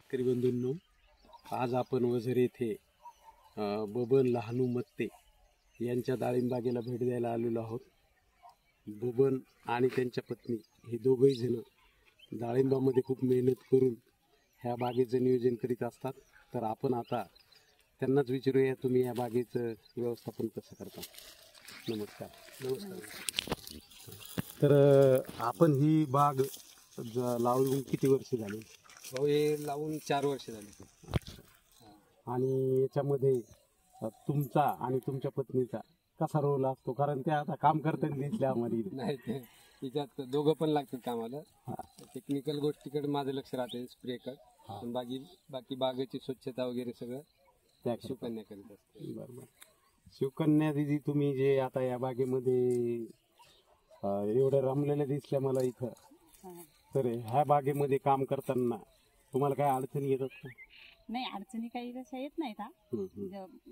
शेतकरी बंधूंनो, आज आपण वझर येथे बबन लहानू मत्ते यांच्या डाळिंबागेला भेट द्यायला आलेलो आहोत. बबन आणि त्यांच्या पत्नी हे दोघंही जण डाळिंबामध्ये खूप मेहनत करून ह्या बागेचं नियोजन करीत असतात. तर आपण आता त्यांनाच विचारूया, तुम्ही या बागेचं व्यवस्थापन कसं करता. नमस्कार. नमस्कार. तर आपण ही बाग लावून किती वर्ष झाली? भाऊ हे लावून 4 वर्ष झाली. आणि याच्यामध्ये तुमचा आणि तुमच्या पत्नीचा कसा रोल असतो? कारण ते आता काम करताना दिसले आम्हाला. नाही, त्याच्यात दोघं पण लागतात कामाला. टेक्निकल गोष्टीकडे माझं लक्ष राहते, स्प्रेकडे. बाकी बागेची स्वच्छता वगैरे सगळं त्या शिवकन्या करीत असते. बरोबर. शिवकन्या दिदी, तुम्ही जे आता या बागेमध्ये एवढं रमलेलं दिसल्या मला इथं, तर ह्या बागेमध्ये काम करताना तुम्हाला काय अडचणी येतात का? नाही, अडचणी काही तशा येत नाहीत.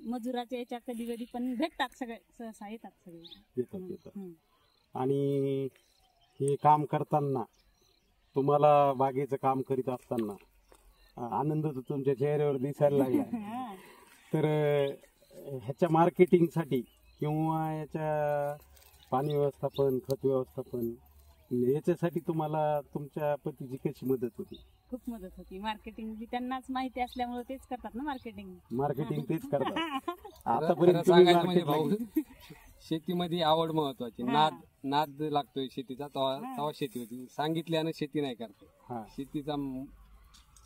मजुराच्या याच्या कधी कधी पण भेटतात, सगळे सहसा येतात, सगळे येतात. आणि हे काम करताना तुम्हाला बागेचं काम करीत असताना आनंद तर तुमच्या चेहऱ्यावर दिसायला लागला. तर ह्याच्या मार्केटिंगसाठी किंवा याच्या पाणी व्यवस्थापन, खत व्यवस्थापन याच्यासाठी तुम्हाला तुमच्या पतीची कशी मदत होती? खूप मदत होती. मार्केटिंग बी त्यांनाच माहिती असल्यामुळे तेच करतात ना. मार्केटिंग तेच करतात. आतापर्यंत सांगायचं म्हणजे भाऊ, शेतीमध्ये आवड महत्वाची. नाद लागतोय शेतीचा, तेव्हा शेती होती. सांगितल्यानं शेती नाही करते. शेतीचा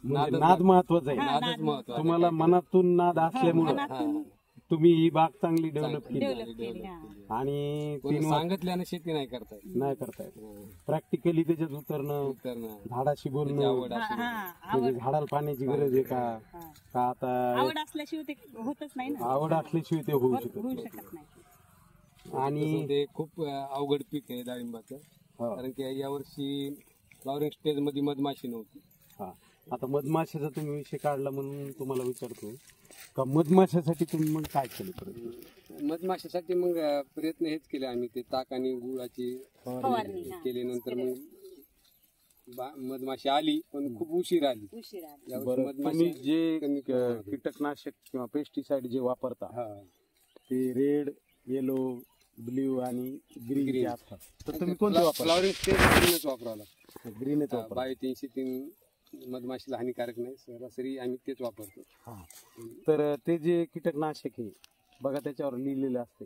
नाद महत्वाचा आहे. नादच महत्वाचा. तुम्हाला मनातून नाद असल्यामुळे तुम्ही ही बाग चांगली डेव्हलप केली. आणि सांगितल्यानं शेती नाही करतायत. प्रॅक्टिकली त्याच्यात उतरणं, झाडाशी बोलणं, झाडाला पाण्याची गरज आहे का आता आवड असल्याशिवाय ते होतच नाही ना. आवड असल्याशिवाय ते होऊ शकत नाही. आणि ते खूप अवघड पीक आहे डाळिंबाचं. कारण की यावर्षी फ्लॉवरिंग स्टेज मध्ये मधमाशी नव्हती. आता मधमाशाचा तुम्ही विषय काढला म्हणून तुम्हाला विचारतो का, मधमाशासाठी तुम्ही मग काय केलं? मधमाशासाठी मग प्रयत्न हेच केले आम्ही, ते ताक आणि गुळाची फवारणी केली. नंतर मग मधमाशी आली, पण खूप उशीर आली. तुम्ही जे कीटकनाशक किंवा पेस्टिसाइड जे वापरता ते रेड, येलो, ब्ल्यू आणि ग्रीन असतात, तर तुम्ही कोणते वापरता? फ्लॉवरिंग स्टेज ग्रीनच वापरावं. ग्रीनच बायो 303 मधमाशीला हानिकारक नाही, सरासरी आम्ही तेच वापरतो. तर ते जे कीटकनाशक आहे बघा, त्याच्यावर लिहिलेलं असते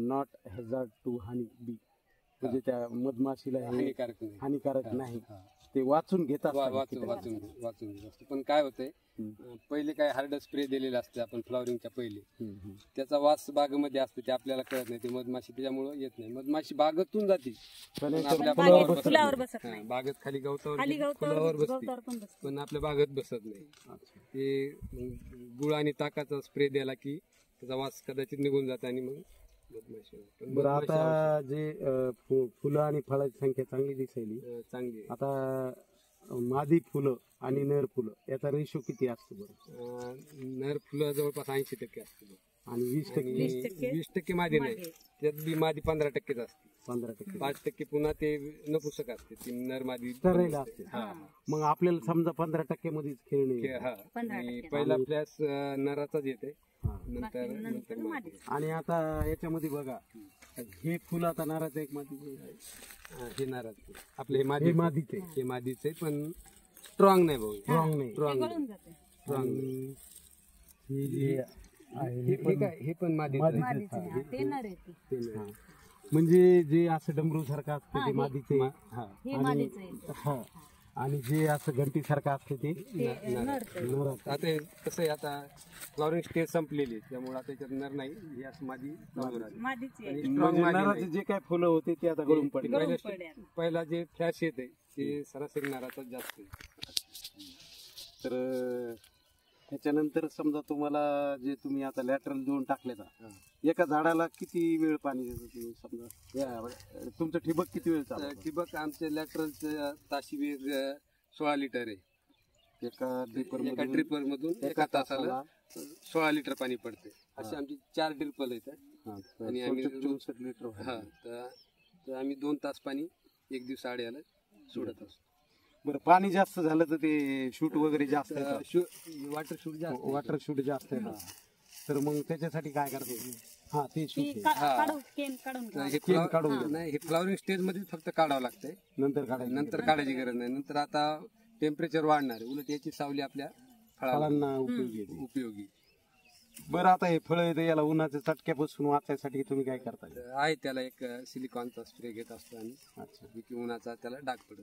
not hazard to honey bee, म्हणजे त्या मधमाशीला हानिकारक नाही. ते वाचून घेतात. वाचून पण काय होतंय, पहिले काय हार्ड स्प्रे दिलेला असते आपण फ्लॉवरिंगच्या पहिले, त्याचा वास बागेमध्ये असतो, ते आपल्याला कळत नाही. ते मधमाशी त्याच्यामुळे येत नाही. मधमाशी बागेतून जाते, बागेत खाली गवतावर बसते, पण आपल्या बागेत बसत नाही. ते गुळ आणि ताकाचा स्प्रे द्यायला की त्याचा वास कदाचित निघून जातो आणि मग बरं. आता जे फुलं आणि फळाची संख्या चांगली दिसायली, चांगली. आता मादी फुलं आणि नर फुलं याचा रेशो किती असतो? बरं, नर फुलं जवळपास 80% असते आणि 20% मादी नाही. त्यात बी मादी 15%च असते. 15%. 5% पुन्हा ते नपुसक असते, ती नर मादी ठरायला असते. मग आपल्याला समजा 15% मध्येच खेळणे, पहिला फ्लॅश नराचाच येते, नंतर. आणि आता याच्यामध्ये बघा, हे फुल आता नाराचं एक मादी, हे नाराज आपले हे मादीचे पण स्ट्रॉंग नाही भाऊ. हे पण मादी. म्हणजे जे असं डमरू सारखं असतं ते मादीचे, आणि जे असं घंटी सारखं असतं ते नर. आता कसं आहे, आता फ्लॉवरिंग स्टेज संपलेली, त्यामुळे आता त्याच्यात नर नाही, हे असं मादी. नराचे जे काय फुलं होते ते आता गळून पडले. पहिला जे फ्लॅश येते ते सरासरी नराचा जास्त आहे. तर त्याच्यानंतर समजा तुम्हाला जे तुम्ही आता लॅटरल दोन टाकले, एका झाडाला किती वेळ पाणी देतो तुम्ही? समजा तुमचं ठिबक किती वेळ चालतं? ठिबक आमच्या लॅटरलचं ताशी वेग 16 लिटर आहे. एका ड्रिपर मधून एका तासाला 16 लिटर पाणी पडते. अशी आमची 4 ड्रिपल आहेत आणि आम्ही 64 लिटर. तर आम्ही 2 तास पाणी एक दिवस आड याला सोडत असतो. बरं, पाणी जास्त झालं तर ते शूट वगैरे जास्त येतात. वॉटर शूट जास्त वॉटर शूट जास्त येतात. तर मग त्याच्यासाठी काय करता येईल? हा, ते ती शूट काढून केन काढून घ्यावं. हे केन काढून हा. घ्या. नाही, हे फ्लॉवरिंग स्टेज मध्ये फक्त काढावं लागतंय. नंतर काढायचं. नंतर काढायची गरज नाही. नंतर आता टेम्परेचर वाढणार आहे, उलट याची सावली आपल्या फळाला फळांना उपयोगी येते. उपयोगी बरं, आता हे फळ येते याला उन्हाच्या चटक्यापासून वाचायसाठी तुम्ही काय करता? आहे. त्याला एक सिलिकॉनचा स्प्रे घेत असतो आणि अच्छा. की उन्हाचा त्याला डाग पडत.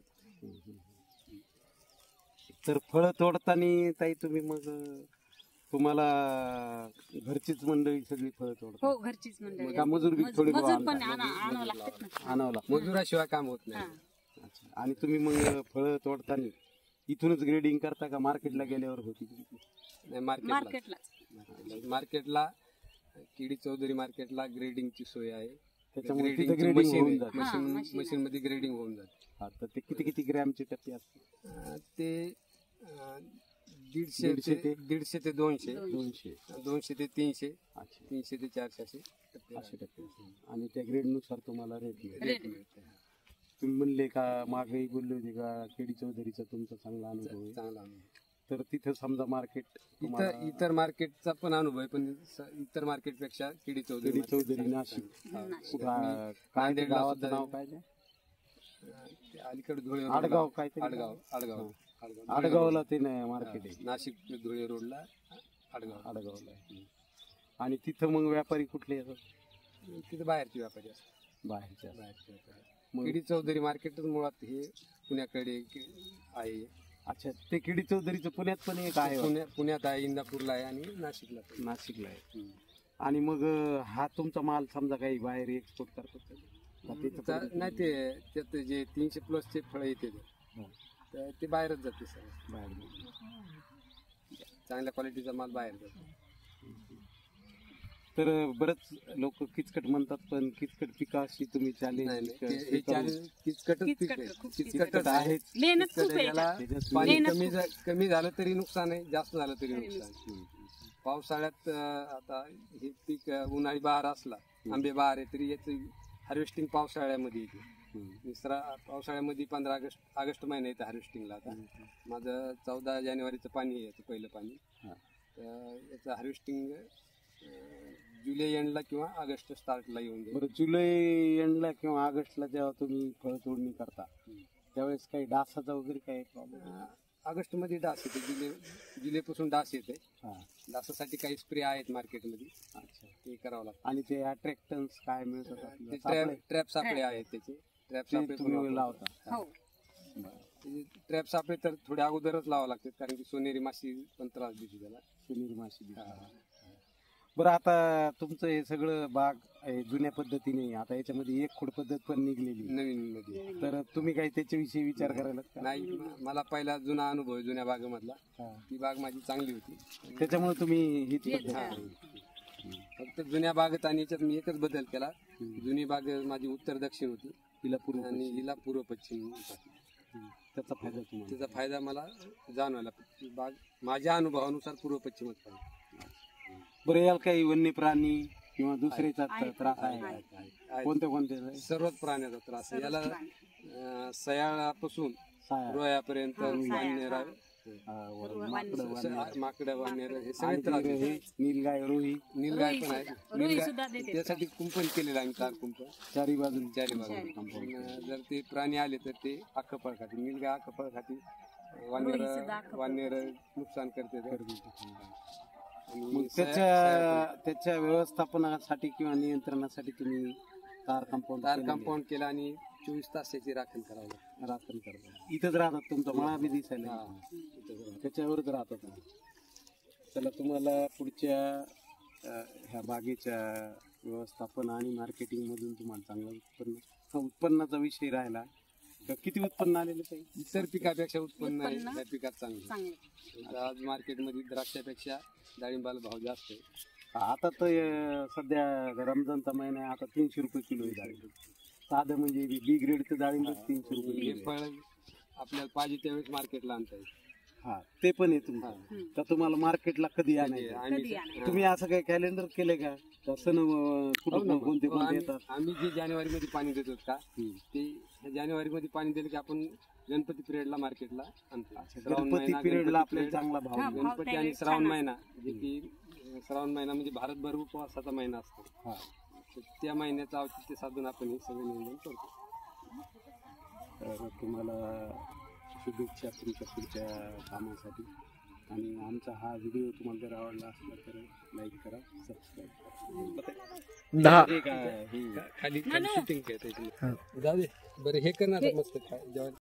तर फळं तोडताना ताई तुम्ही मग तुम्हाला घरचीच मंडळी सगळी फळं तोडतात? हो, घरचीच मंडळी. का मजूर बी थोडी मजूर पण आणावं लागतात ना. आणावं लागतं? मजुराशिवाय काम होत हा. नाही. अच्छा. आणि तुम्ही मग फळं तोडताना इथूनच ग्रेडिंग करता का मार्केटला गेल्यावर होती? नाही, मार्केटला मार्केटला केडी चौधरी मार्केटला ग्रेडिंगची सोय आहे. त्याच्यामुळे तिथं ग्रेडिंगची ग्रेडिंग मशीन होऊन जाते. हा, मशीन मशीन मध्ये ग्रेडिंग होऊन जाते. हा, तर ते किती ग्रॅमची टप्पी असते? ते 150 ते 200, 200 ते 300, अच्छा. 300 ते 400 असे टप्पे असे टप्पे असतात. आणि त्या ग्रेडनुसार तुम्हाला रेट मिळेल. रेट मिळते. तुम्ही म्हणले का मागेही बोलले होते का केडी चौधरीचा तुमचा चांगला अनुभव आहे. चांगला अनुभव. तर तिथं समजा मार्केट इतर मार्केटचा पण अनुभव आहे, पण इतर मार्केट पेक्षा केडी केडी चौधरी नाशिक काय ते गावाचं नाव काय ते? अलीकडे धुळे आडगाव काय ते? आडगाव आडगावला ते नाही मार्केट आहे. नाशिक धुळे रोडला आडगावला आहे. आणि तिथं मग व्यापारी कुठले येतात? तिथे बाहेरचे व्यापारी असतात. बाहेरच्या. मग- केडी चौधरी मार्केटच मुळात हे पुण्याकडे आहे. अच्छा, ते केडी चौधरीचं पुण्यात पण एक आहे? पुण्यात आहे, इंदापूरला आहे आणि नाशिकला पण. नाशिकला आहे. आणि मग हा तुमचा माल समजा काही बाहेर एक्सपोर्ट करतात का? नाही, ते त्यात जे 300 प्लसचे फळ येते हो. तर ते बाहेरच जाते सर. बाहेर. चांगल्या क्वालिटीचा माल बाहेर जातो. तर बरेच लोक किचकट म्हणतात, पण किचकट पिकाशी तुम्ही नाही, चॅलेंज हे challenge किचकटच पीक आहे. खूप किचकटच आहे. मेहनत खूप किचकट आहे याला त्याच्यात. पाणी मेहनत कमी झालं तरी नुकसान आहे, जास्त झालं तरी नुकसान. पावसाळ्यात आता हे पीक उन्हाळी बहार असला, आंबे बहार आहे, तरी याचं हार्वेस्टिंग पावसाळ्यामध्ये येते. पावसाळ्यामध्ये 15 ऑगस्ट महिना येतं हार्वेस्टिंगला. आता माझं 14 जानेवारीचं पाणी आहे, याचं पहिलं पाणी. तर याचं हार्वेस्टिंग जुलै एंडला किंवा ऑगस्ट स्टार्टला येऊन जाईल. बरं, जुलै एंडला किंवा ऑगस्टला जेव्हा तुम्ही फळ तोडणी करता त्यावेळेस काही डासाचा वगैरे काही प्रॉब्लेम? ऑगस्ट मध्ये डास येते, जुलैपासून डास येते. हा. डासासाठी काही स्प्रे आहेत मार्केटमध्ये. अच्छा. ते करावं लागतं. आणि ते अट्रॅक्टन्स काय मिळतात ते आपल्याला? ट्रॅप सापळे आहेत त्याचे. ट्रॅप ते सापळे तुम्ही लावता? हो. ट्रॅप सापळे तर थोडे अगोदरच लावावं लागतात, कारण की सोनेरी माशी पण त्रास देते त्याला. सुनील माशी दिसतात. बरं, आता तुमचं हे सगळं बाग आहे जुन्या पद्धतीने, आता याच्यामध्ये एक खोड पद्धत पण निघलेली आहे. नवीन मध्ये तर तुम्ही काही त्याच्याविषयी विचार करायला का? नाही, मला पहिला जुना अनुभव आहे जुन्या बागेमधला. हा. ती बाग माझी चांगली होती. त्याच्यामुळे तुम्ही हीच पद्धत हा. केली. फक्त जुन्या बागेत आणि याच्यात मी एकच बदल केला. जुनी बाग माझी उत्तर दक्षिण होती तिला पूर्व आणि हिला पूर्व पश्चिम होता. त्याचा फायदा तुम्हाला? त्याचा फायदा मला जाणवायला. बाग माझ्या अनुभवानुसार पूर्व पश्चिमच पाहिजे. बरं, याला काही वन्य प्राणी किंवा दुसऱ्याचा त्रास आहे? आहे. कोणत्या कोणत्या? सर्वच प्राण्याचा त्रास आहे. याला सयाळापासून साया, रोयापर्यंत वाननेरा, माकडं, माकडं, वाननेरा हे सगळे आणि त्रास हे आहेत. नीलगाय, रोही नीलगाय पण आहे. रोही सुद्धा देते. त्यासाठी कुंपण केलेलं आहे, तार कुंपण चारी बाजून. चारी बाजूला. जर ते प्राणी आले तर ते अख्खं फळ खाते. नीलगाय अख्खं फळ खाते. वाननेर नुकसान करते. मग त्याच्या व्यवस्थापनासाठी किंवा नियंत्रणासाठी तुम्ही तार कंपाऊंड केलं आणि 24 तास त्याची राखण करावं लागतं. राखण करता. इथंच राहतात, तुमचा मळा बी दिसायला त्याच्यावरच राहतात. चला, तुम्हाला पुढच्या ह्या बागेच्या व्यवस्थापन आणि मार्केटिंग मधून तुम्हाला चांगलं उत्पन्नाचा विषय राहिला. किती उत्पन्न आलेलं काही? इतर पिकापेक्षा उत्पन्न आहे त्या पिकात चांगलं. चांगलं. आज मार्केटमध्ये द्राक्षापेक्षा डाळिंबाला भाव जास्त आहे. आता तर सध्या रमजानचा महिना आहे, आता 300 रुपये किलो आहे डाळिंब. साधं म्हणजे बी ग्रेडचं डाळिंब 300 रुपये हे किलो. फळ आपल्याला पाहिजे त्यावेळेस मार्केटला आणता येईल. हा, ते पण आहे तुमचं. तर तुम्हाला मार्केटला कधी आणायचं? आम्ही तुम्ही असं काही कॅलेंडर केलंय का? सण कुठं कोणते कोणते येतात? आम्ही जे जानेवारी मध्ये पाणी देतो का, ते जानेवारी मध्ये पाणी दिलं की आपण गणपती पिरियडला मार्केटला आणतो. गणपती पिरियडला आपल्याला चांगला भाव हा, मिळेल. भाव गणपती त्यावेळी आणि श्रावण छान महिना जे की श्रावण महिना म्हणजे भारतभर उपवासाचा महिना असतो. हा. तर त्या महिन्याचं औचित्य साधून आपण हे सगळं नियोजन करतो. तर तुम्हाला शुभेच्छा तुमच्या पुढच्या कामासाठी. आणि आमचा हा व्हिडिओ तुम्हाला जर आवडला असला तर लाईक करा, सबस्क्राईब करा. खाली शूटिंग जाऊ दे. बरं हे करणार मस्त जेव्हा